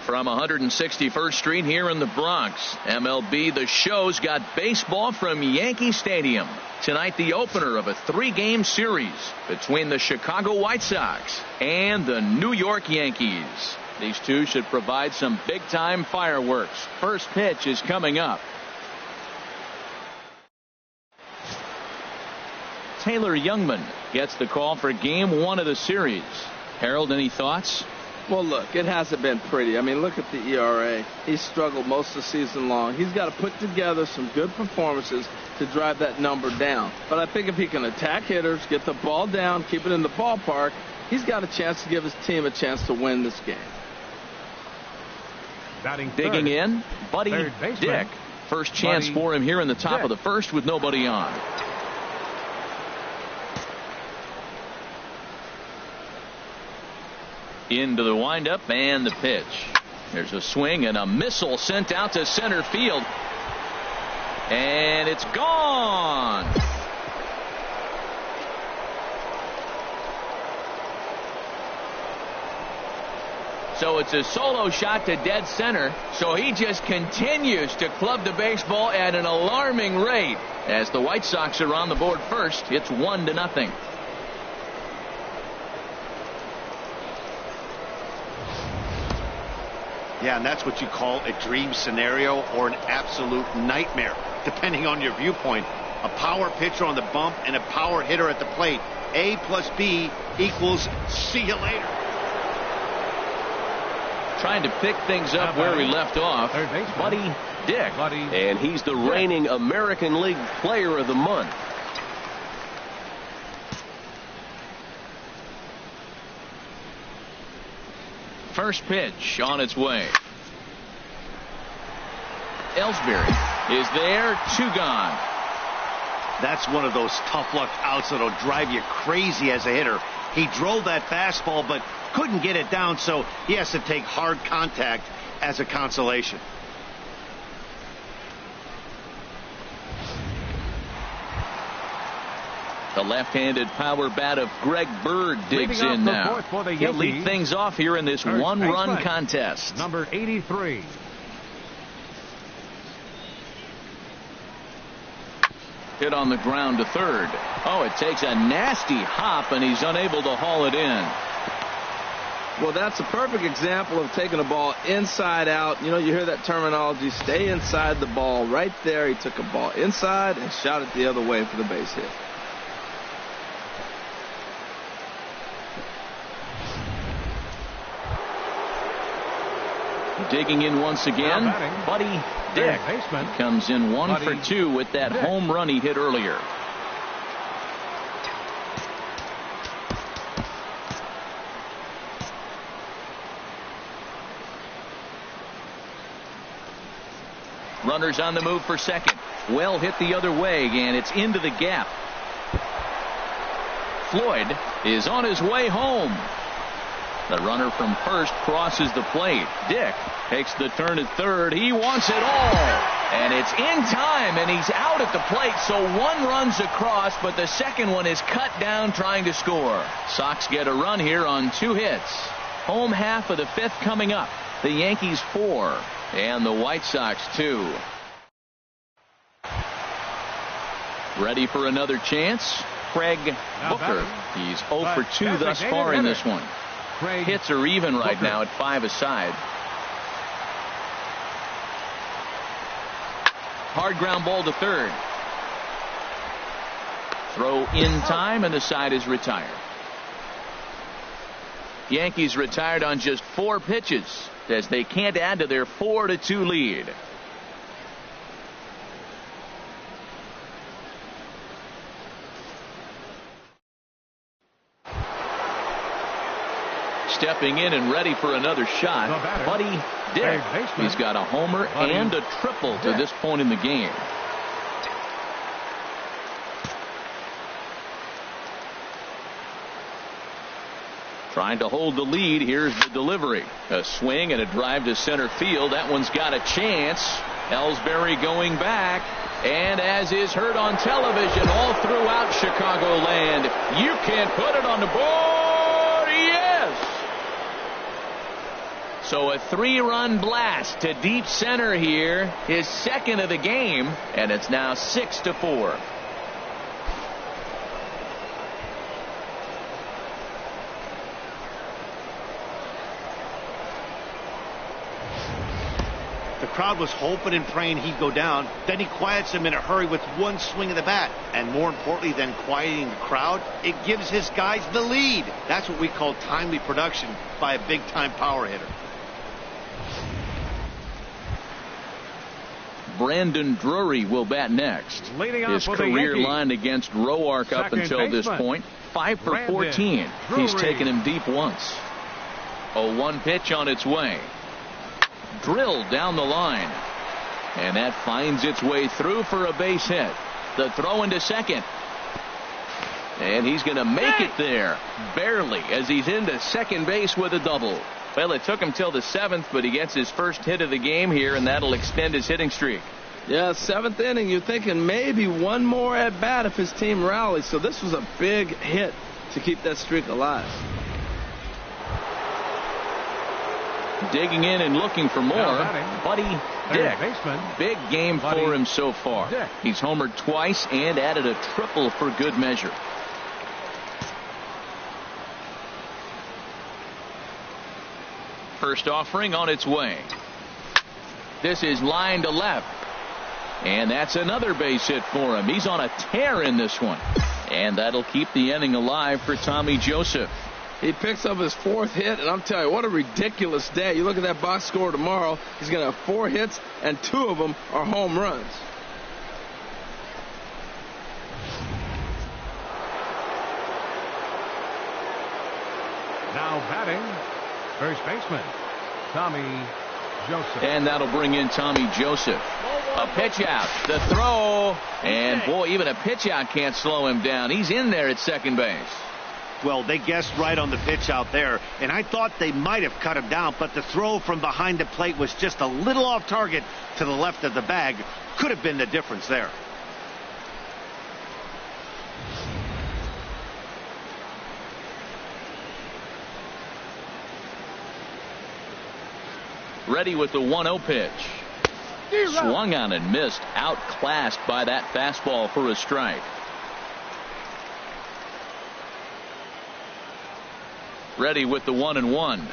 From 161st Street here in the Bronx, MLB The Show's got baseball from Yankee Stadium. Tonight, the opener of a 3-game series between the Chicago White Sox and the New York Yankees. These two should provide some big-time fireworks. First pitch is coming up. Taylor Youngman gets the call for Game 1 of the series. Harold, any thoughts? Well, look, it hasn't been pretty. I mean, look at the ERA. He's struggled most of the season long. He's got to put together some good performances to drive that number down. But I think if he can attack hitters, get the ball down, keep it in the ballpark, he's got a chance to give his team a chance to win this game. Digging in, Buddy Dick. First chance for him here in the top of the first with nobody on. Into the windup and the pitch. There's a swing and a missile sent out to center field. And it's gone. So it's a solo shot to dead center. So he just continues to club the baseball at an alarming rate. As the White Sox are on the board first, it's 1-0. Yeah, and that's what you call a dream scenario or an absolute nightmare, depending on your viewpoint. A power pitcher on the bump and a power hitter at the plate. A plus B equals see you later. Trying to pick things up where we left off, Buddy Dick. And he's the reigning American League Player of the Month. First pitch on its way. Ellsbury is there, 2 gone. That's one of those tough luck outs that'll drive you crazy as a hitter. He drove that fastball but couldn't get it down, so he has to take hard contact as a consolation. The left-handed power bat of Greg Bird digs in now. He'll lead things off here in this one-run contest. Number 83. Hit on the ground to third. Oh, it takes a nasty hop, and he's unable to haul it in. Well, that's a perfect example of taking a ball inside out. You know, you hear that terminology, stay inside the ball. Right there, he took a ball inside and shot it the other way for the base hit. Digging in once again, Buddy Dick. He comes in 1 for 2 with that home run he hit earlier. Runners on the move for second. Well hit the other way, and it's into the gap. Floyd is on his way home. The runner from first crosses the plate. Dick takes the turn at third. He wants it all. And it's in time, and he's out at the plate. So 1 run's across, but the second one is cut down trying to score. Sox get a run here on 2 hits. Home half of the 5th coming up. The Yankees 4 and the White Sox 2. Ready for another chance? Craig Booker. He's 0 for 2 thus far in this one. Hits are even right now at 5 aside. Hard ground ball to third. Throw in time, and the side is retired. Yankees retired on just 4 pitches as they can't add to their 4-2 lead. Stepping in and ready for another shot, Buddy Dick. He's got a homer and a triple to this point in the game. Trying to hold the lead. Here's the delivery. A swing and a drive to center field. That one's got a chance. Ellsbury going back. And as is heard on television all throughout Chicagoland, you can put it on the board. Yes! So a 3-run blast to deep center here, his second of the game, and it's now 6-4. The crowd was hoping and praying he'd go down. Then he quiets them in a hurry with one swing of the bat. And more importantly than quieting the crowd, it gives his guys the lead. That's what we call timely production by a big-time power hitter. Brandon Drury will bat next. His career line against Roark up until this point, 5 for 14. He's taken him deep once. A 1 pitch on its way. Drilled down the line. And that finds its way through for a base hit. The throw into second. And he's going to make it there. Barely, as he's into second base with a double. Well, it took him till the 7th, but he gets his first hit of the game here, and that'll extend his hitting streak. Yeah, 7th inning, you're thinking maybe one more at bat if his team rallies. So this was a big hit to keep that streak alive. Digging in and looking for more, Buddy Dick. Big game for him so far. He's homered twice and added a triple for good measure. First offering on its way. This is line to left. And that's another base hit for him. He's on a tear in this one. And that'll keep the inning alive for Tommy Joseph. He picks up his 4th hit, and I'm telling you, what a ridiculous day. You look at that box score tomorrow, he's going to have 4 hits, and 2 of them are home runs. Now batting, first baseman, Tommy Joseph. And that'll bring in Tommy Joseph. A pitch out, the throw, and boy, even a pitch out can't slow him down. He's in there at second base. Well, they guessed right on the pitch out there, and I thought they might have cut him down, but the throw from behind the plate was just a little off target to the left of the bag. Could have been the difference there. Ready with the 1-0 pitch. Swung on and missed, outclassed by that fastball for a strike. Ready with the 1-1.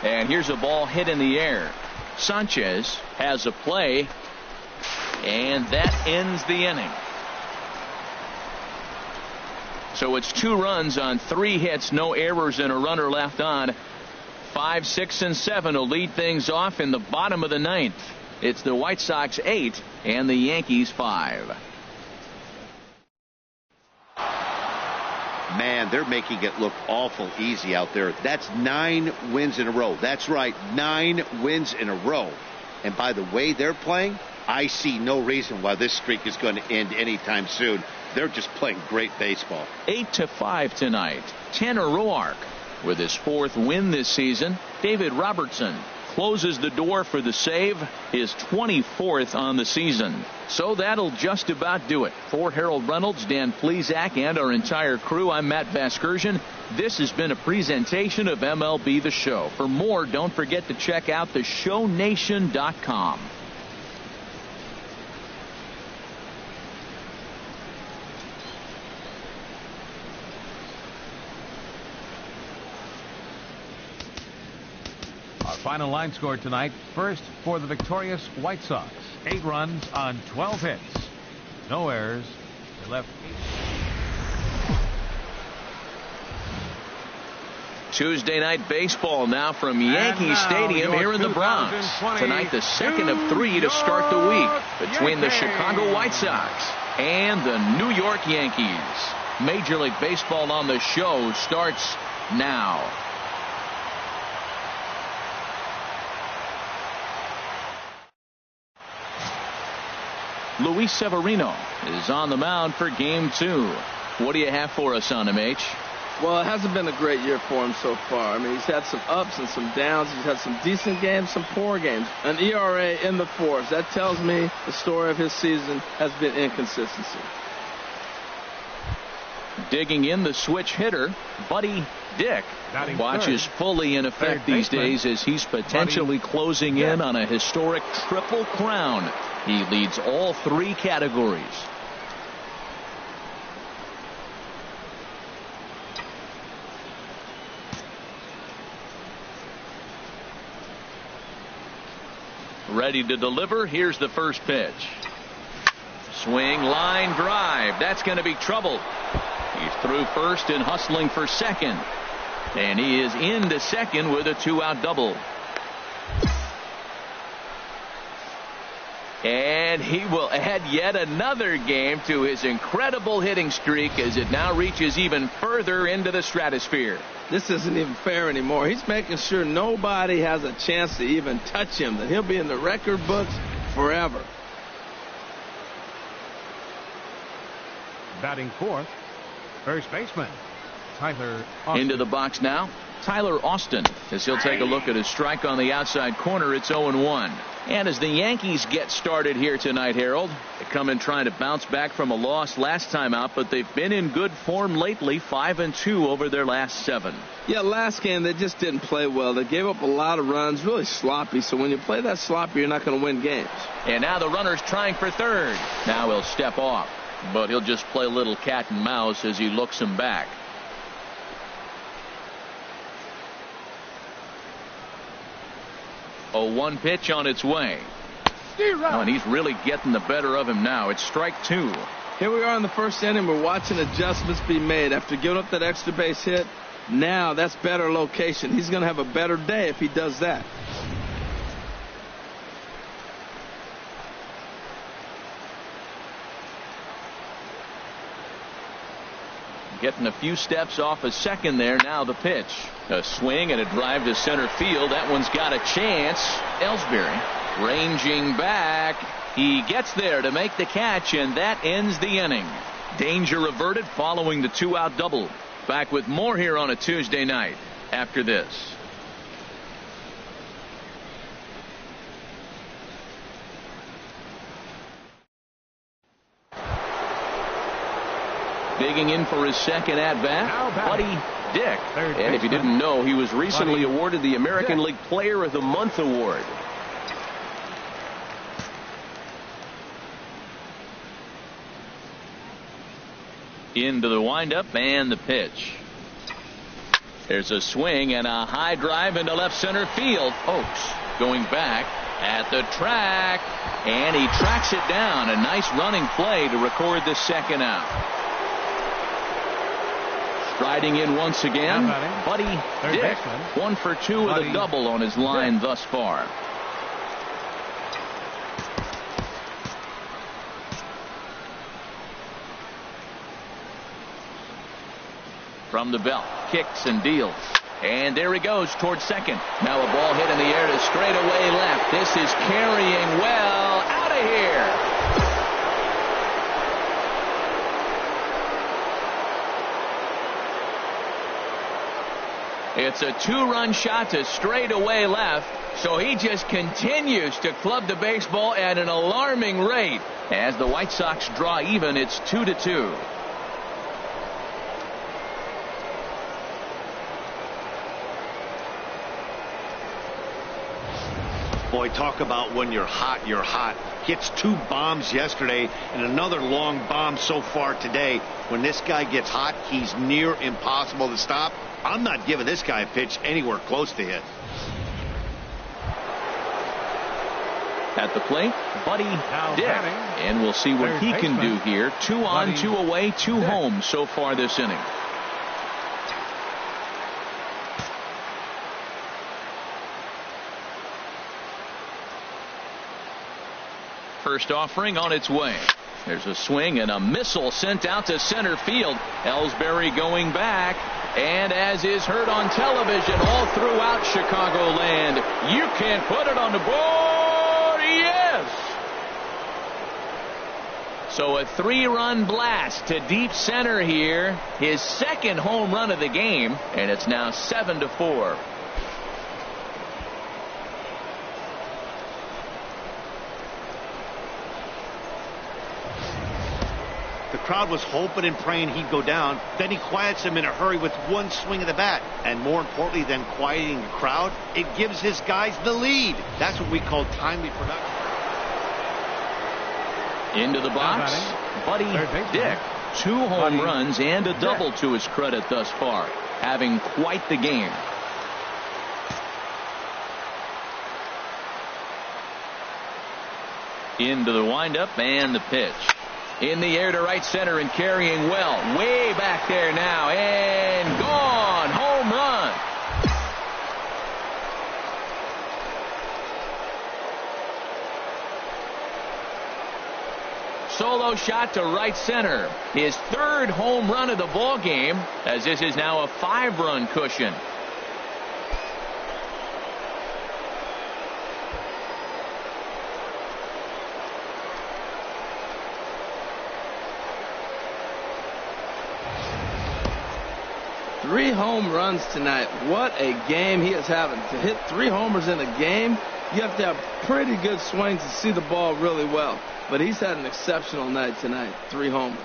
And here's a ball hit in the air. Sanchez has a play, and that ends the inning. So it's 2 runs on 3 hits, no errors, and a runner left on. 5, 6, and 7 will lead things off in the bottom of the 9th. It's the White Sox 8 and the Yankees 5. Man, they're making it look awful easy out there. That's 9 wins in a row. That's right, 9 wins in a row. And by the way they're playing, I see no reason why this streak is going to end anytime soon. They're just playing great baseball. 8-5 tonight. Tanner Roark with his 4th win this season. David Robertson closes the door for the save, his 24th on the season. So that'll just about do it. For Harold Reynolds, Dan Plesac, and our entire crew, I'm Matt Vasgersian. This has been a presentation of MLB The Show. For more, don't forget to check out theshownation.com. Final line score tonight. First for the victorious White Sox. 8 runs on 12 hits. No errors. They left 8. Tuesday night baseball now from Yankee Stadium here in the Bronx. Tonight the second of 3 to start the week between the Chicago White Sox and the New York Yankees. Major League Baseball on the Show starts now. Luis Severino is on the mound for game 2. What do you have for us on him, H? Well, it hasn't been a great year for him so far. I mean, he's had some ups and some downs. He's had some decent games, some poor games. An ERA in the 4s. That tells me the story of his season has been inconsistency. Digging in, the switch hitter, Buddy Dick, watches fully in effect these days as he's potentially closing in on a historic triple crown. He leads all three categories. Ready to deliver. Here's the first pitch. Swing, line drive. That's going to be trouble. He's through first and hustling for second. And he is into second with a 2-out double. And he will add yet another game to his incredible hitting streak as it now reaches even further into the stratosphere. This isn't even fair anymore. He's making sure nobody has a chance to even touch him, that he'll be in the record books forever. Batting fourth, first baseman Tyler Austin. Into the box now, Tyler Austin, as he'll take a look at his strike on the outside corner. It's 0-1. And as the Yankees get started here tonight, Harold, they come in trying to bounce back from a loss last time out, but they've been in good form lately, 5-2 over their last 7. Yeah, last game they just didn't play well. They gave up a lot of runs, really sloppy. So when you play that sloppy, you're not going to win games. And now the runner's trying for third. Now he'll step off, but he'll just play a little cat and mouse as he looks him back. A 1 pitch on its way. Oh, and he's really getting the better of him now. It's strike 2. Here we are in the first inning. We're watching adjustments be made after giving up that extra base hit. Now that's better location. He's going to have a better day if he does that. Getting a few steps off a second there. Now the pitch. A swing and a drive to center field. That one's got a chance. Ellsbury ranging back. He gets there to make the catch, and that ends the inning. Danger averted following the 2-out double. Back with more here on a Tuesday night after this. Digging in for his second at-bat, Buddy Dick. And if you didn't know, he was recently awarded the American League Player of the Month award. Into the windup and the pitch. There's a swing and a high drive into left center field. Oakes going back at the track, and he tracks it down. A nice running play to record the second out. Striding in once again, Buddy Dick, 1 for 2 with a double on his line thus far. From the belt, kicks and deals. And there he goes towards second. Now a ball hit in the air to straightaway left. This is carrying well out of here. It's a 2-run shot to straightaway left, so he just continues to club the baseball at an alarming rate. As the White Sox draw even, it's 2-2. Boy, talk about when you're hot, you're hot. Hits 2 bombs yesterday and another long bomb so far today. When this guy gets hot, he's near impossible to stop. I'm not giving this guy a pitch anywhere close to hit. At the plate, Buddy Dick. And we'll see what he can do here. 2 on, 2 away, 2 home so far this inning. First offering on its way. There's a swing and a missile sent out to center field. Ellsbury going back. And as is heard on television all throughout Chicagoland, you can put it on the board. Yes! So a 3-run blast to deep center here. His second home run of the game. And it's now 7-4. The crowd was hoping and praying he'd go down. Then he quiets him in a hurry with one swing of the bat. And more importantly than quieting the crowd, it gives his guys the lead. That's what we call timely production. Into the box, Buddy Dick. 2 home runs and a double to his credit thus far. Having quite the game. Into the windup and the pitch. In the air to right center and carrying well. Way back there now and gone. Home run. Solo shot to right center. His 3rd home run of the ball game, as this is now a 5-run cushion. Three home runs tonight. What a game he is having. To hit 3 homers in a game, you have to have pretty good swings to see the ball really well. But he's had an exceptional night tonight. 3 homers.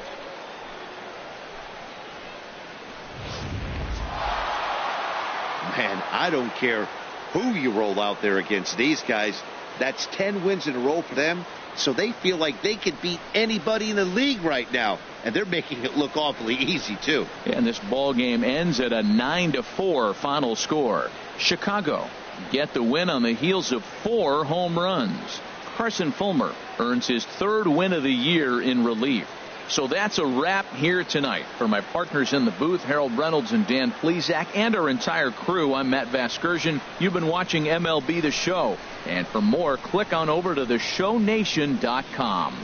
Man, I don't care who you roll out there against these guys. That's 10 wins in a row for them. So they feel like they could beat anybody in the league right now. And they're making it look awfully easy, too. And this ball game ends at a 9-4 final score. Chicago get the win on the heels of 4 home runs. Carson Fulmer earns his 3rd win of the year in relief. So that's a wrap here tonight. For my partners in the booth, Harold Reynolds and Dan Plesac, and our entire crew, I'm Matt Vasgersian. You've been watching MLB The Show. And for more, click on over to theshownation.com.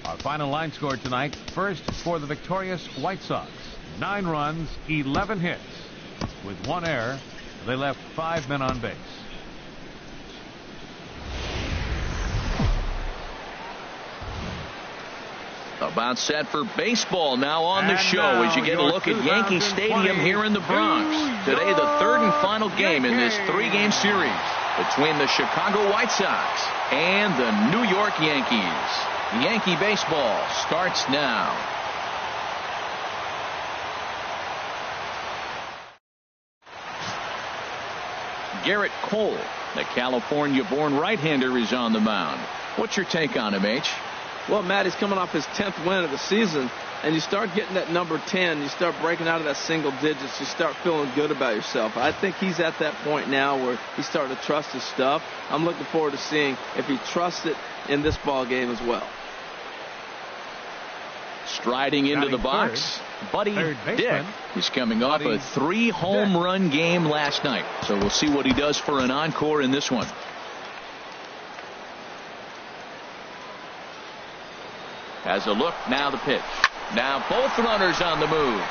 Our final line score tonight. First for the victorious White Sox. 9 runs, 11 hits. With 1 error, they left 5 men on base. About set for baseball now on the show as you get a look at Yankee Stadium here in the Bronx. Today, the 3rd and final game in this 3-game series between the Chicago White Sox and the New York Yankees. Yankee baseball starts now. Garrett Cole, the California-born right-hander, is on the mound. What's your take on him, H? Well, Matt, he's coming off his 10th win of the season, and you start getting that number 10, you start breaking out of that single digits, you start feeling good about yourself. I think he's at that point now where he's starting to trust his stuff. I'm looking forward to seeing if he trusts it in this ball game as well. Striding into the box, Buddy Dick. He's coming off a 3-home run game last night. So we'll see what he does for an encore in this one. As a look, now the pitch. Now both runners on the move.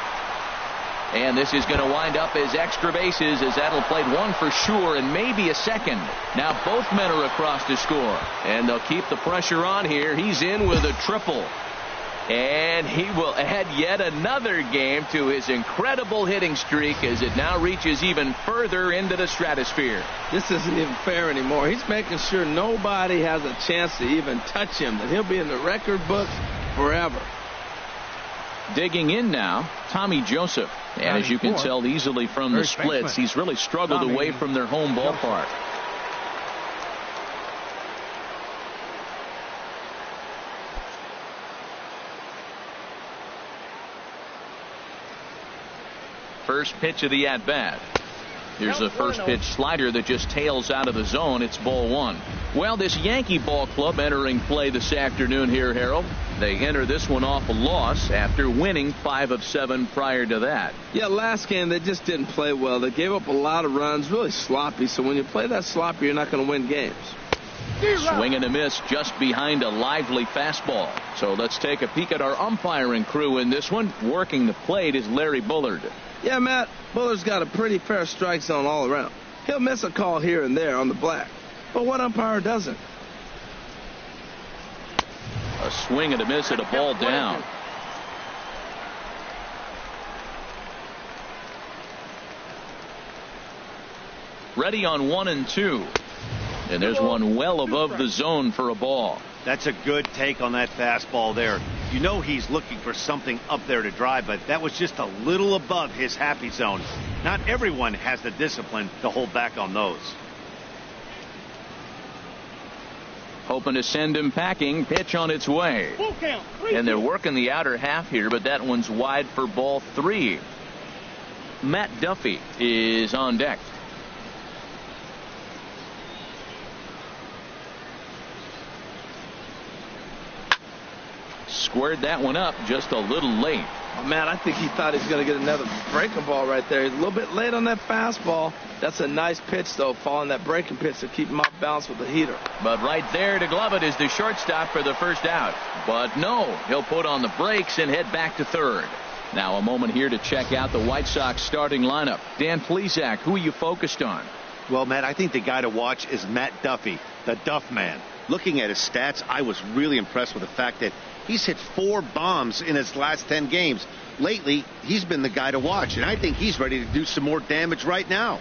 And this is going to wind up as extra bases, as that'll play 1 for sure and maybe a second. Now both men are across to score. And they'll keep the pressure on here. He's in with a triple. And he will add yet another game to his incredible hitting streak as it now reaches even further into the stratosphere. This isn't even fair anymore. He's making sure nobody has a chance to even touch him, that he'll be in the record books forever. Digging in now, Tommy Joseph. And as you can tell easily from the splits, he's really struggled away from their home ballpark. First pitch of the at-bat. Here's a first pitch slider that just tails out of the zone. It's ball 1. Well, this Yankee ball club entering play this afternoon here, Harold. They enter this one off a loss after winning 5 of 7 prior to that. Yeah, last game they just didn't play well. They gave up a lot of runs, really sloppy. So when you play that sloppy, you're not going to win games. Swing and a miss just behind a lively fastball. So let's take a peek at our umpiring crew in this one. Working the plate is Larry Bullard. Yeah, Matt, Bullard's got a pretty fair strike zone all around. He'll miss a call here and there on the black. But what umpire doesn't? A swing and a miss at a ball down. Ready on 1-2. And there's one well above the zone for a ball. That's a good take on that fastball there. You know he's looking for something up there to drive, but that was just a little above his happy zone. Not everyone has the discipline to hold back on those. Hoping to send him packing. Pitch on its way. And they're working the outer half here, but that one's wide for ball 3. Matt Duffy is on deck. Squared that one up just a little late. Oh, man, I think he thought he was going to get another breaking ball right there. He's a little bit late on that fastball. That's a nice pitch, though, following that breaking pitch to keep him off balance with the heater. But right there to glove it is the shortstop for the first out. But no, he'll put on the brakes and head back to third. Now a moment here to check out the White Sox starting lineup. Dan Plesac, who are you focused on? Well, Matt, I think the guy to watch is Matt Duffy, the Duff Man. Looking at his stats, I was really impressed with the fact that he's hit 4 bombs in his last 10 games. Lately, he's been the guy to watch, and I think he's ready to do some more damage right now.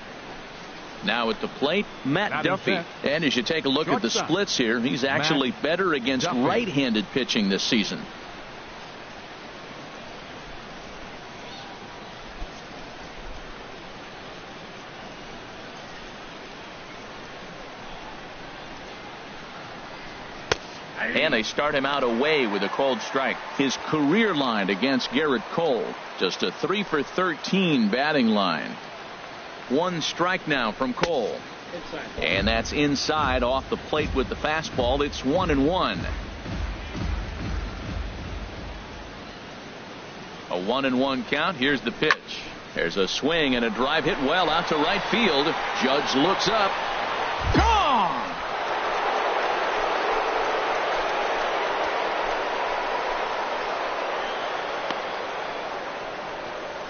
Now at the plate, Matt Duffy. And as you take a look at the splits here, he's actually better against right-handed pitching this season. And they start him out away with a called strike. His career line against Garrett Cole, just a 3 for 13 batting line. 1 strike now from Cole. And that's inside off the plate with the fastball. It's 1-1. A 1-1 count. Here's the pitch. There's a swing and a drive hit well out to right field. Judge looks up. Gone!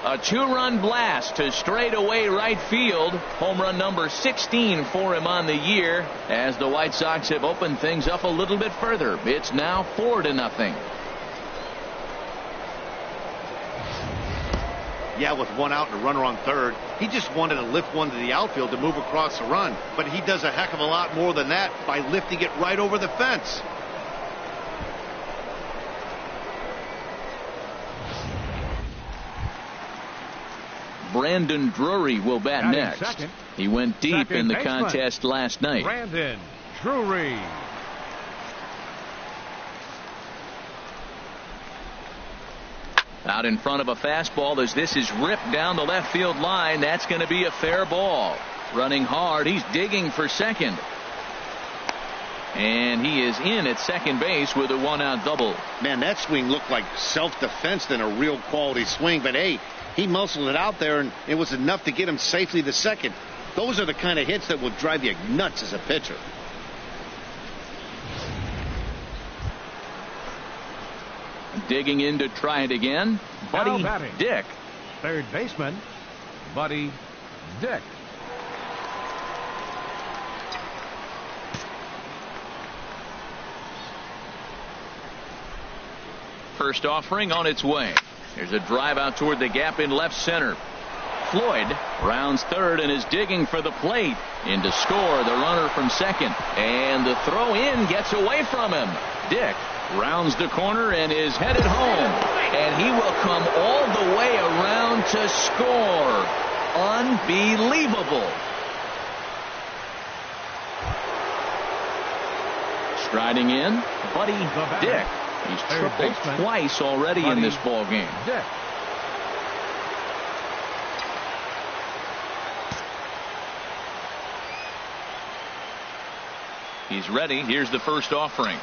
A 2-run blast to straightaway right field. Home run number 16 for him on the year, as the White Sox have opened things up a little bit further. It's now 4-0. Yeah, with 1 out and a runner on third, he just wanted to lift one to the outfield to move across the run. But he does a heck of a lot more than that by lifting it right over the fence. Brandon Drury will bat next. Second. He went deep Second in the baseman. contest last night. Brandon Drury. Out in front of a fastball as this is ripped down the left field line. That's going to be a fair ball. Running hard. He's digging for second. And he is in at second base with a 1-out double. Man, that swing looked like self-defense than a real quality swing. But, hey, he muscled it out there, and it was enough to get him safely to second. Those are the kind of hits that will drive you nuts as a pitcher. Digging in to try it again. Buddy Dick. Third baseman, Buddy Dick. First offering on its way. There's a drive out toward the gap in left center. Floyd rounds third and is digging for the plate. In to score, the runner from second. And the throw in gets away from him. Dick rounds the corner and is headed home. And he will come all the way around to score. Unbelievable. Striding in, Buddy Dick. He's tripled twice already in this ball game. Dick. He's ready. Here's the first offering.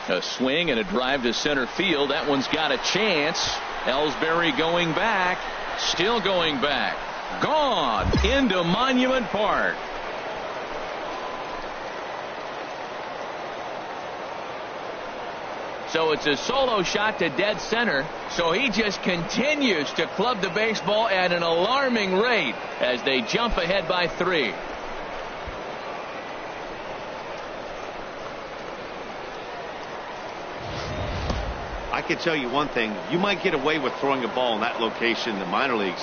A swing and a drive to center field. That one's got a chance. Ellsbury going back. Still going back. Gone into Monument Park. So it's a solo shot to dead center. So he just continues to club the baseball at an alarming rate as they jump ahead by 3. I can tell you one thing. You might get away with throwing a ball in that location in the minor leagues.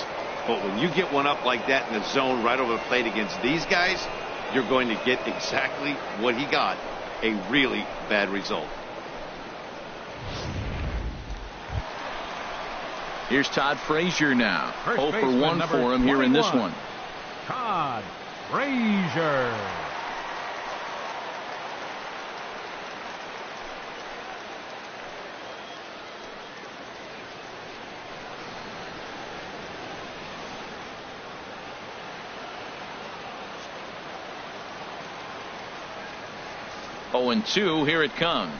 But when you get one up like that in the zone right over the plate against these guys, you're going to get exactly what he got, a really bad result. Here's Todd Frazier now. First 0 for baseman, 1 number for him here in this 21. one. Todd Frazier. Oh, and 2, here it comes.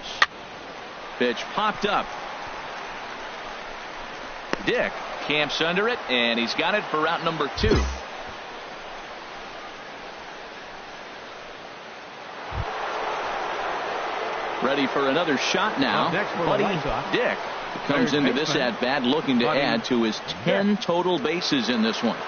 Pitch popped up. Dick camps under it, and he's got it for out number 2. Ready for another shot now. Buddy Dick comes into this at-bat looking to add to his 10 total bases in this one.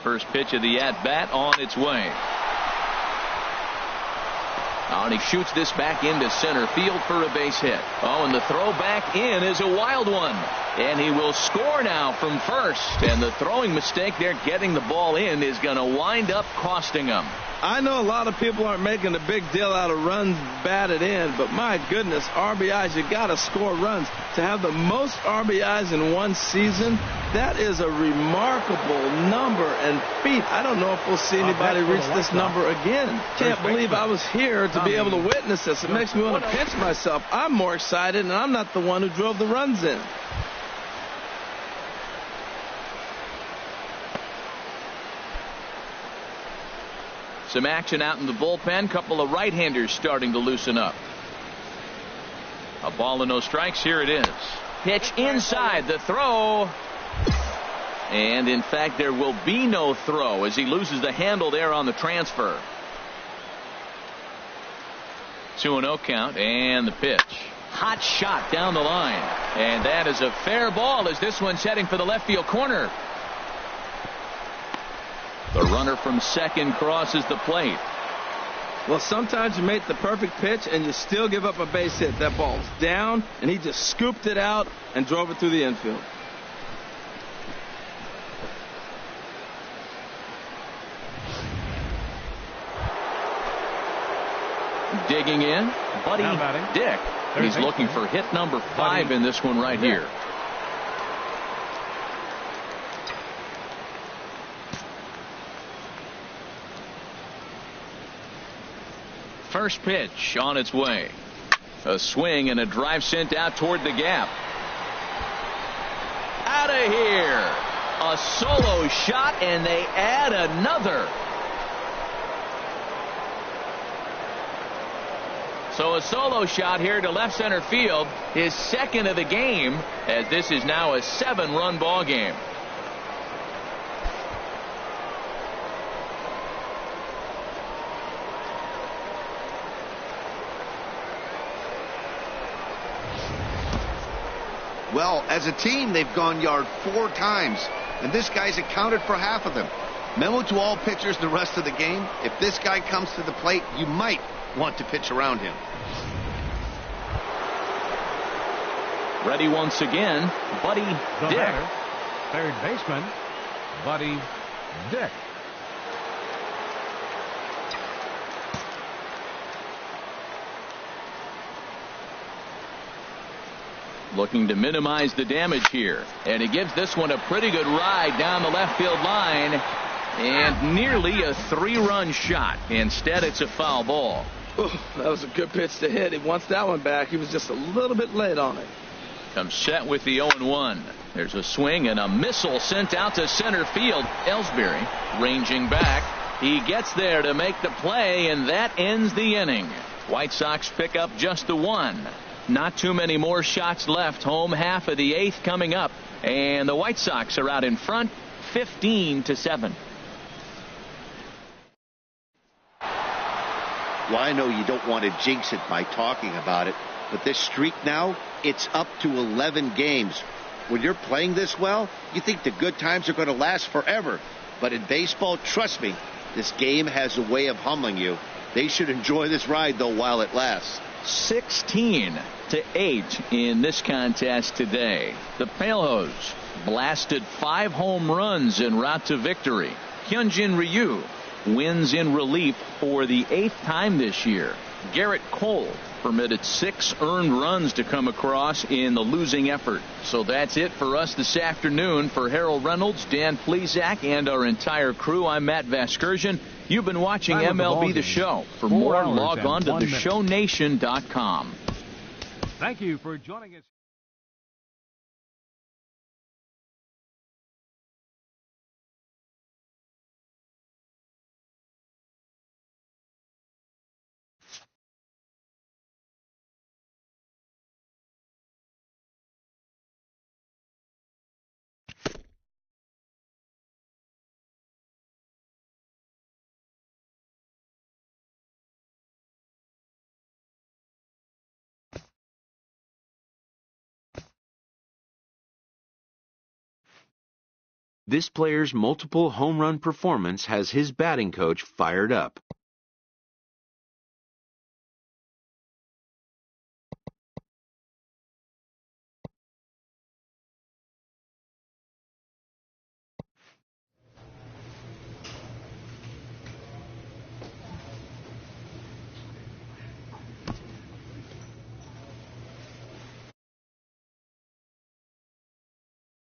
First pitch of the at-bat on its way. And he shoots this back into center field for a base hit. Oh, and the throw back in is a wild one. And he will score now from first. And the throwing mistake there getting the ball in is going to wind up costing him. I know a lot of people aren't making a big deal out of runs batted in, but my goodness, RBIs, you got to score runs. To have the most RBIs in one season, that is a remarkable number and feat. I don't know if we'll see anybody reach this number again. Can't believe I was here to be able to witness this. It makes me want to pinch myself. I'm more excited, and I'm not the one who drove the runs in. Some action out in the bullpen. Couple of right-handers starting to loosen up. A ball and no strikes. Here it is. Pitch inside. The throw. And in fact, there will be no throw as he loses the handle there on the transfer. 2-0 count, and the pitch. Hot shot down the line. And that is a fair ball as this one's heading for the left field corner. The runner from second crosses the plate. Well, sometimes you make the perfect pitch and you still give up a base hit. That ball's down, and he just scooped it out and drove it through the infield. Digging in, Buddy Dick. He's looking for hit number 5 in this one right here. First pitch on its way. A swing and a drive sent out toward the gap. Out of here. A solo shot, and they add another. So a solo shot here to left center field, his second of the game, as this is now a 7-run ball game. Well, as a team, they've gone yard 4 times, and this guy's accounted for half of them. Memo to all pitchers the rest of the game: if this guy comes to the plate, you might want to pitch around him. Ready once again, Buddy Dick. Third baseman, Buddy Dick. Looking to minimize the damage here. And he gives this one a pretty good ride down the left field line. And nearly a 3-run shot. Instead, it's a foul ball. Ooh, that was a good pitch to hit. He wants that one back. He was just a little bit late on it. Comes set with the 0-1. There's a swing and a missile sent out to center field. Ellsbury ranging back. He gets there to make the play, and that ends the inning. White Sox pick up just the 1. Not too many more shots left. Home half of the 8th coming up, and the White Sox are out in front 15-7. Well, I know you don't want to jinx it by talking about it, but this streak now, it's up to 11 games. When you're playing this well, you think the good times are going to last forever. But in baseball, trust me, this game has a way of humbling you. They should enjoy this ride, though, while it lasts. 16-8 in this contest today. The Palos blasted 5 home runs en route to victory. Hyunjin Ryu wins in relief for the 8th time this year. Garrett Cole permitted 6 earned runs to come across in the losing effort. So that's it for us this afternoon. For Harold Reynolds, Dan Plesac, and our entire crew, I'm Matt Vasgersian. You've been watching MLB The Show. For more, log on to theshownation.com. Thank you for joining us. This player's multiple home run performance has his batting coach fired up.